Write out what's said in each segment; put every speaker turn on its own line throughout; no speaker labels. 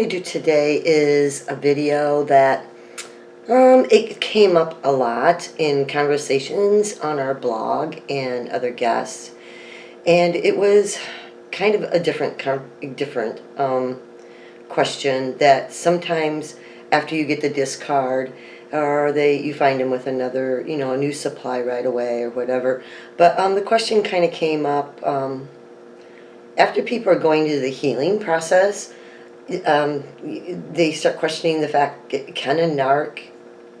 to do today is a video that it came up a lot in conversations on our blog and other guests, and it was kind of a different question that sometimes after you get the discard, or you find them with another, a new supply right away or whatever. But the question kind of came up after people are going to the healing process. They start questioning the fact, can a narc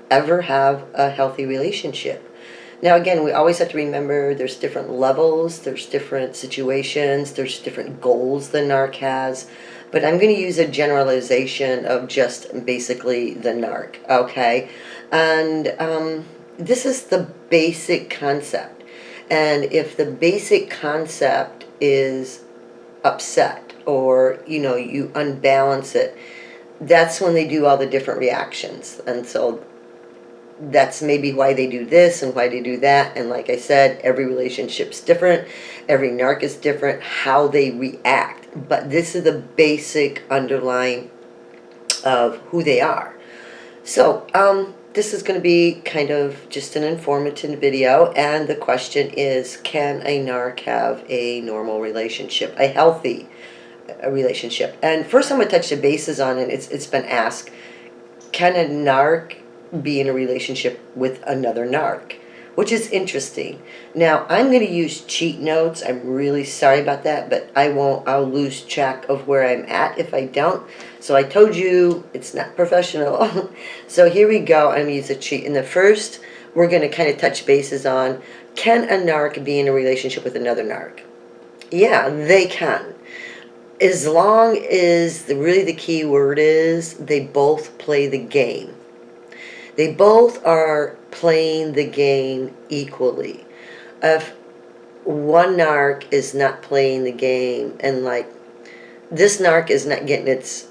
ever have a healthy relationship? Now again, we always have to remember there's different levels, there's different situations, there's different goals the narc has, but I'm going to use a generalization of just basically the narc, okay? And this is the basic concept, and if the basic concept is upset, or you unbalance it, that's when they do all the different reactions. And so that's maybe why they do this and why they do that. And like I said, every relationship's different, every narc is different, how they react. But this is the basic underlying of who they are. So this is going to be kind of just an informative video, and the question is, can a narc have a normal relationship, a healthy relationship? And first I'm going to touch the bases on it. It's been asked, can a narc be in a relationship with another narc? Which is interesting. Now I'm going to use cheat notes. I'm really sorry about that, but I'll lose track of where I'm at if I don't. So I told you it's not professional. So here we go. I'm going to use a cheat. In the first, we're going to kind of touch bases on, can a narc be in a relationship with another narc? Yeah, they can. As long as really the key word is they both play the game. They both are playing the game equally. If one narc is not playing the game, and like this narc is not getting its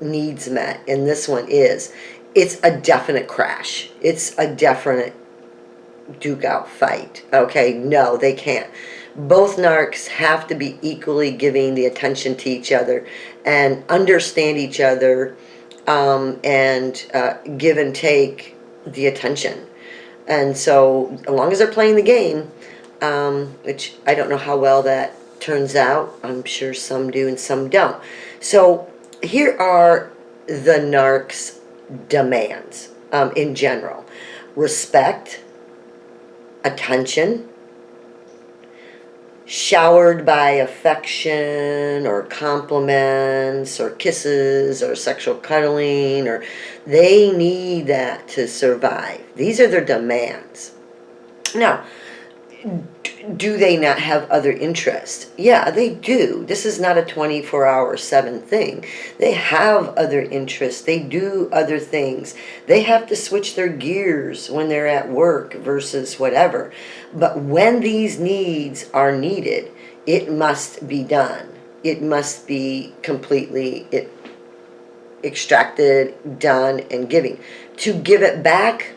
needs met and this one is, it's a definite crash. It's a definite duke out fight. Okay, no, they can't. Both narcs have to be equally giving the attention to each other and understand each other, and give and take the attention. And so as long as they're playing the game, which I don't know how well that turns out. I'm sure some do and some don't. So here are the narc's demands in general: respect, attention, showered by affection or compliments or kisses or sexual cuddling, or they need that to survive. These are their demands. Now, do they not have other interests? Yeah, they do. This is not a 24/7 thing. They have other interests. They do other things. They have to switch their gears when they're at work versus whatever. But when these needs are needed, it must be done. It must be completely extracted, done, and giving. To give it back,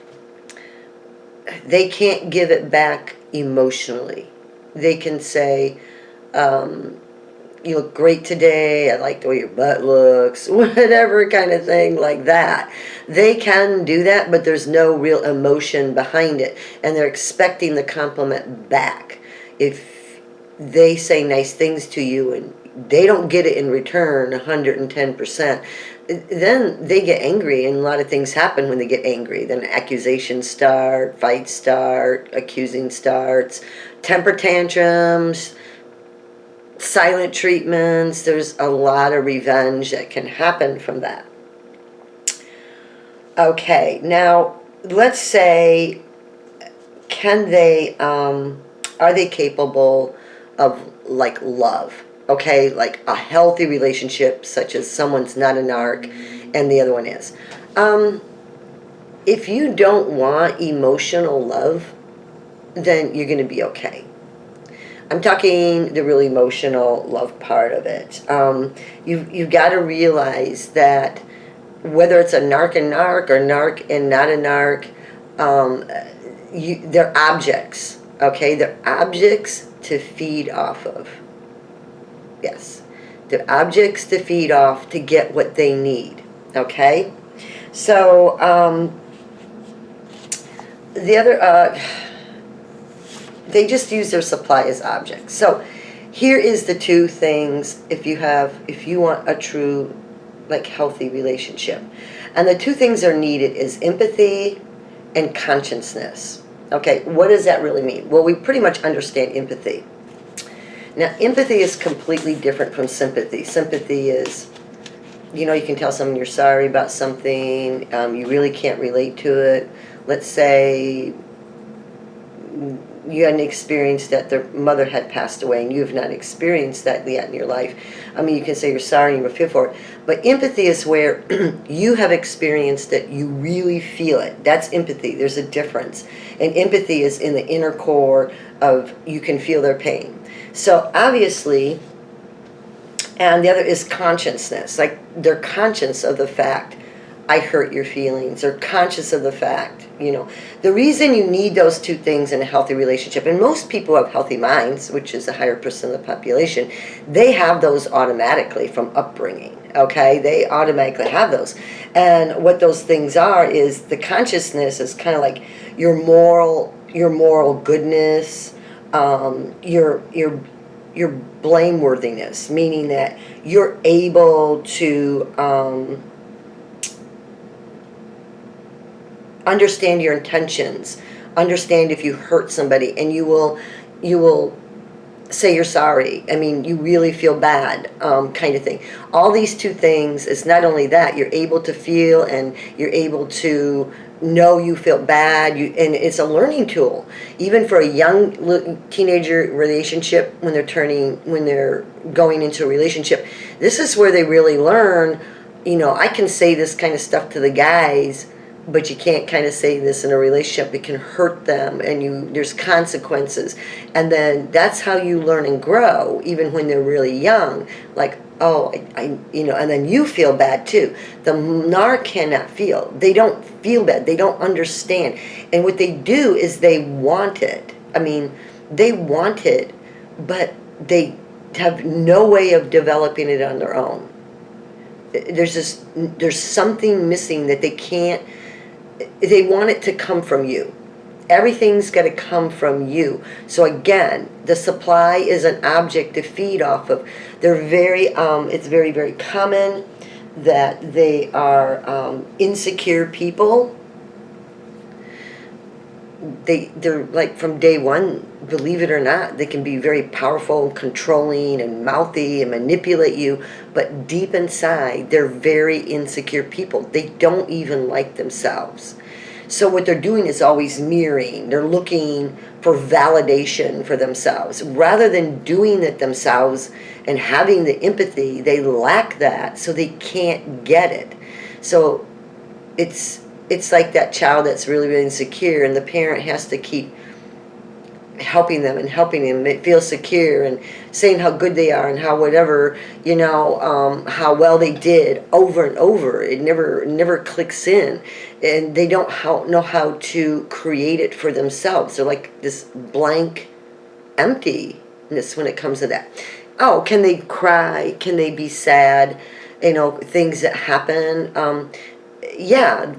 they can't give it back emotionally. They can say, you look great today, I like the way your butt looks, whatever kind of thing like that. They can do that, but there's no real emotion behind it, and they're expecting the compliment back. If they say nice things to you and they don't get it in return 110%, then they get angry, and a lot of things happen when they get angry. Then accusations start, fights start, accusing starts, temper tantrums, silent treatments. There's a lot of revenge that can happen from that. Okay, now let's say, can they, are they capable of like love? Okay, like a healthy relationship, such as someone's not a narc and the other one is. If you don't want emotional love, then you're going to be okay. I'm talking the really emotional love part of it. You've got to realize that whether it's a narc and narc or narc and not a narc, they're objects, okay? They're objects to feed off of. Yes. They're objects to feed off to get what they need, okay? So, the other, they just use their supply as objects. So, here is the two things if you want a true, like, healthy relationship. And the two things that are needed is empathy and consciousness. Okay, what does that really mean? Well, we pretty much understand empathy. Now, empathy is completely different from sympathy. Sympathy is, you can tell someone you're sorry about something, you really can't relate to it. Let's say you hadn't experienced that their mother had passed away and you have not experienced that yet in your life. I mean, you can say you're sorry and you feel for it. But empathy is where you have experienced it, you really feel it. That's empathy. There's a difference. And empathy is in the inner core of you can feel their pain. So obviously, and the other is consciousness. Like, they're conscious of the fact, I hurt your feelings. They're conscious of the fact, The reason you need those two things in a healthy relationship, and most people who have healthy minds, which is a higher percent of the population, they have those automatically from upbringing, okay? They automatically have those. And what those things are is the consciousness is kind of like your moral goodness, your blameworthiness, meaning that you're able to understand your intentions, understand if you hurt somebody, and you will say you're sorry. I mean, you really feel bad, kind of thing. All these two things is not only that, you're able to feel and you're able to know you feel bad, and it's a learning tool. Even for a young teenager relationship, when they're going into a relationship, this is where they really learn, I can say this kind of stuff to the guys, but you can't kind of say this in a relationship. It can hurt them, and there's consequences. And then that's how you learn and grow, even when they're really young. Like, and then you feel bad too. The Narc cannot feel. They don't feel bad. They don't understand. And what they do is they want it. I mean, they want it, but they have no way of developing it on their own. There's something missing that they can't. They want it to come from you. Everything's got to come from you. So again, the supply is an object to feed off of. They're it's very, very common that they are insecure people. They're like, from day one, believe it or not, they can be very powerful and controlling and mouthy and manipulate you, but deep inside, they're very insecure people. They don't even like themselves. So what they're doing is always mirroring. They're looking for validation for themselves. Rather than doing it themselves and having the empathy, they lack that, so they can't get it. So it's like that child that's really, really insecure, and the parent has to keep helping them feel secure and saying how good they are and how whatever, how well they did over and over. It never clicks in, and they don't know how to create it for themselves. They're like this blank emptiness when it comes to that. Oh, can they cry? Can they be sad? Things that happen. Yeah,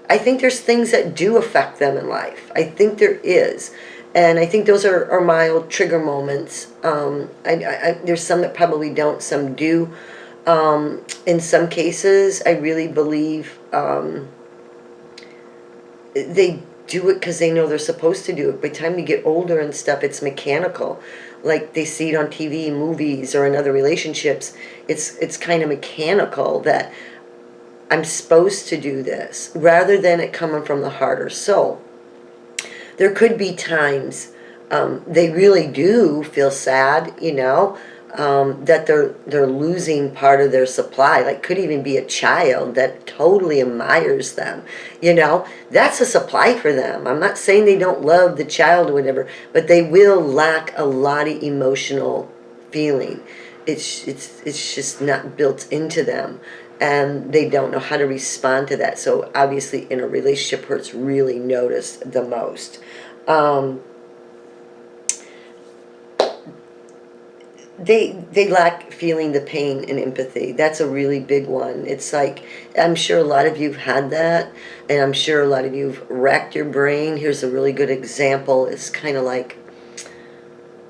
I think there's things that do affect them in life. I think there is. And I think those are mild trigger moments. There's some that probably don't, some do. In some cases, I really believe they do it because they know they're supposed to do it. By the time you get older and stuff, it's mechanical. Like, they see it on TV, movies, or in other relationships. It's kind of mechanical that I'm supposed to do this, rather than it coming from the heart or soul. There could be times they really do feel sad, that they're losing part of their supply. Like, could even be a child that totally admires them. That's a supply for them. I'm not saying they don't love the child or whatever, but they will lack a lot of emotional feeling. It's just not built into them. And they don't know how to respond to that. So obviously in a relationship where it's really noticed the most. they lack feeling the pain and empathy. That's a really big one. It's like, I'm sure a lot of you've had that, and I'm sure a lot of you've racked your brain. Here's a really good example. It's kind of like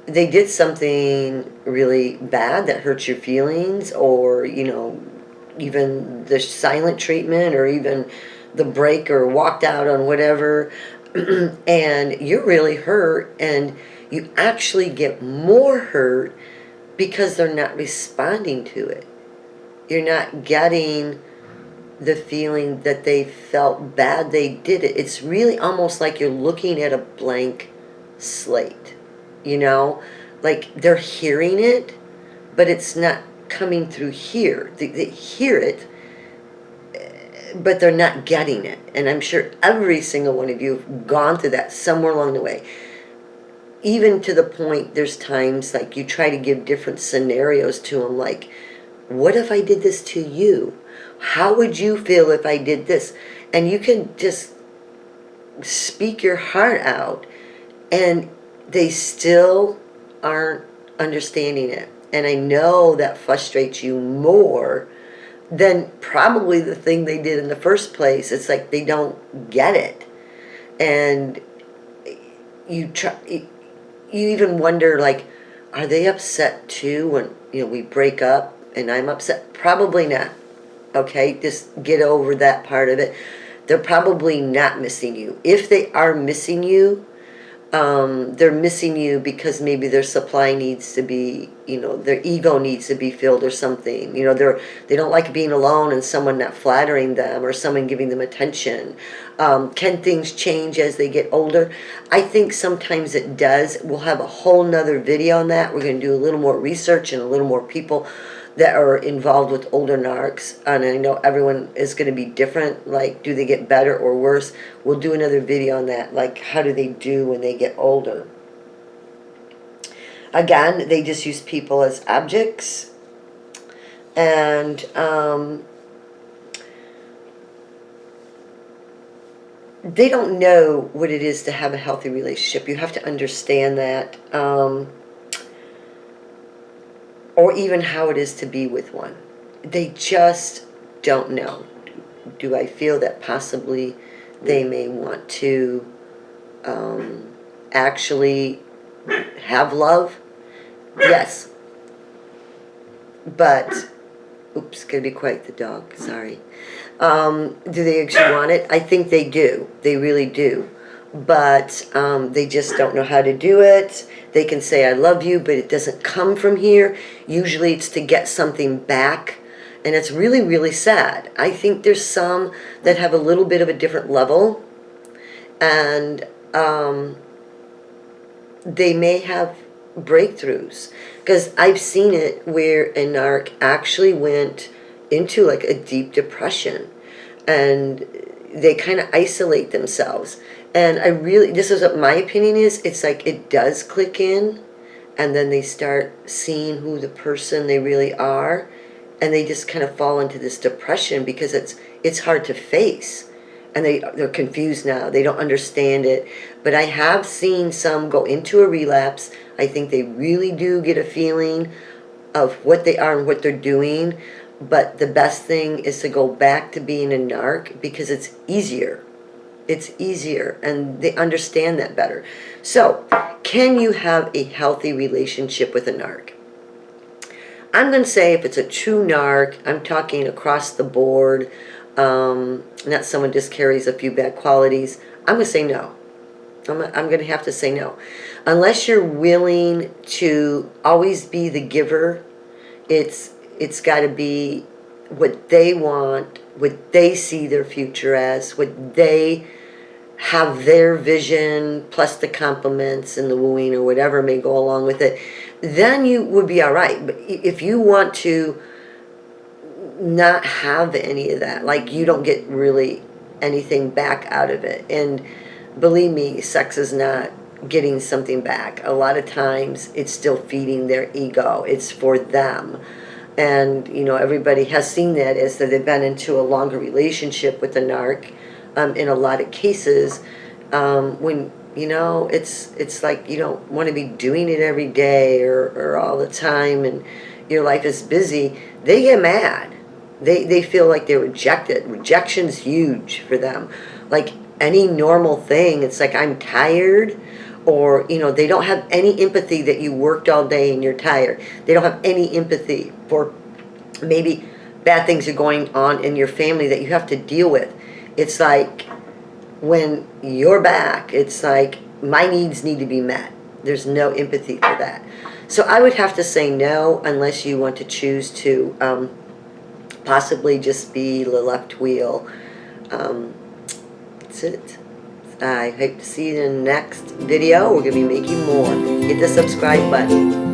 they did something really bad that hurts your feelings, or even the silent treatment, or even the break, or walked out on whatever, and you're really hurt, and you actually get more hurt because they're not responding to it. You're not getting the feeling that they felt bad they did it. It's really almost like you're looking at a blank slate, like they're hearing it, but it's not coming through here. They hear it, but they're not getting it. And I'm sure every single one of you have gone through that somewhere along the way. Even to the point, there's times like you try to give different scenarios to them, like, what if I did this to you? How would you feel if I did this? And you can just speak your heart out, and they still aren't understanding it. And I know that frustrates you more than probably the thing they did in the first place. It's like they don't get it. And you try, you even wonder, like, are they upset too when we break up and I'm upset? Probably not. Okay, just get over that part of it. They're probably not missing you. If they are missing you, they're missing you because maybe their supply needs to be, their ego needs to be filled or something. They don't like being alone and someone not flattering them or someone giving them attention. Can things change as they get older? I think sometimes it does. We'll have a whole nother video on that. We're going to do a little more research and a little more people that are involved with older narcs, and I know everyone is going to be different. Like, do they get better or worse? We'll do another video on that, like how do they do when they get older. Again, they just use people as objects, and they don't know what it is to have a healthy relationship. You have to understand that. Or even how it is to be with one. They just don't know. Do I feel that possibly they may want to actually have love? Yes. But, oops, gotta be quiet, the dog, sorry. Do they actually want it? I think they do. They really do. But they just don't know how to do it. They can say I love you, but it doesn't come from here. Usually it's to get something back, and it's really, really sad. I think there's some that have a little bit of a different level, and they may have breakthroughs, because I've seen it where a narc actually went into like a deep depression, and they kind of isolate themselves. And this is what my opinion is, it's like it does click in, and then they start seeing who the person they really are, and they just kind of fall into this depression because it's hard to face. And they're confused now, they don't understand it. But I have seen some go into a relapse. I think they really do get a feeling of what they are and what they're doing. But the best thing is to go back to being a narc, because it's easier. It's easier, and they understand that better. So, can you have a healthy relationship with a narc? I'm going to say if it's a true narc, I'm talking across the board, not someone just carries a few bad qualities, I'm going to say no. I'm going to have to say no. Unless you're willing to always be the giver, it's got to be what they want, what they see their future as, what they have their vision, plus the compliments and the wooing or whatever may go along with it, then you would be all right. But if you want to not have any of that, like you don't get really anything back out of it, and believe me, sex is not getting something back. A lot of times it's still feeding their ego. It's for them. And, everybody has seen that as that they've been into a longer relationship with the narc. In a lot of cases, when You know, it's like you don't want to be doing it every day or all the time, and your life is busy. They get mad. They feel like they're rejected. Rejection's huge for them. Like any normal thing, it's like I'm tired, or they don't have any empathy that you worked all day and you're tired. They don't have any empathy for maybe bad things are going on in your family that you have to deal with. It's like when you're back, it's like my needs need to be met. There's no empathy for that. So I would have to say no, unless you want to choose to possibly just be the left wheel. That's it. I hope to see you in the next video. We're going to be making more. Hit the subscribe button.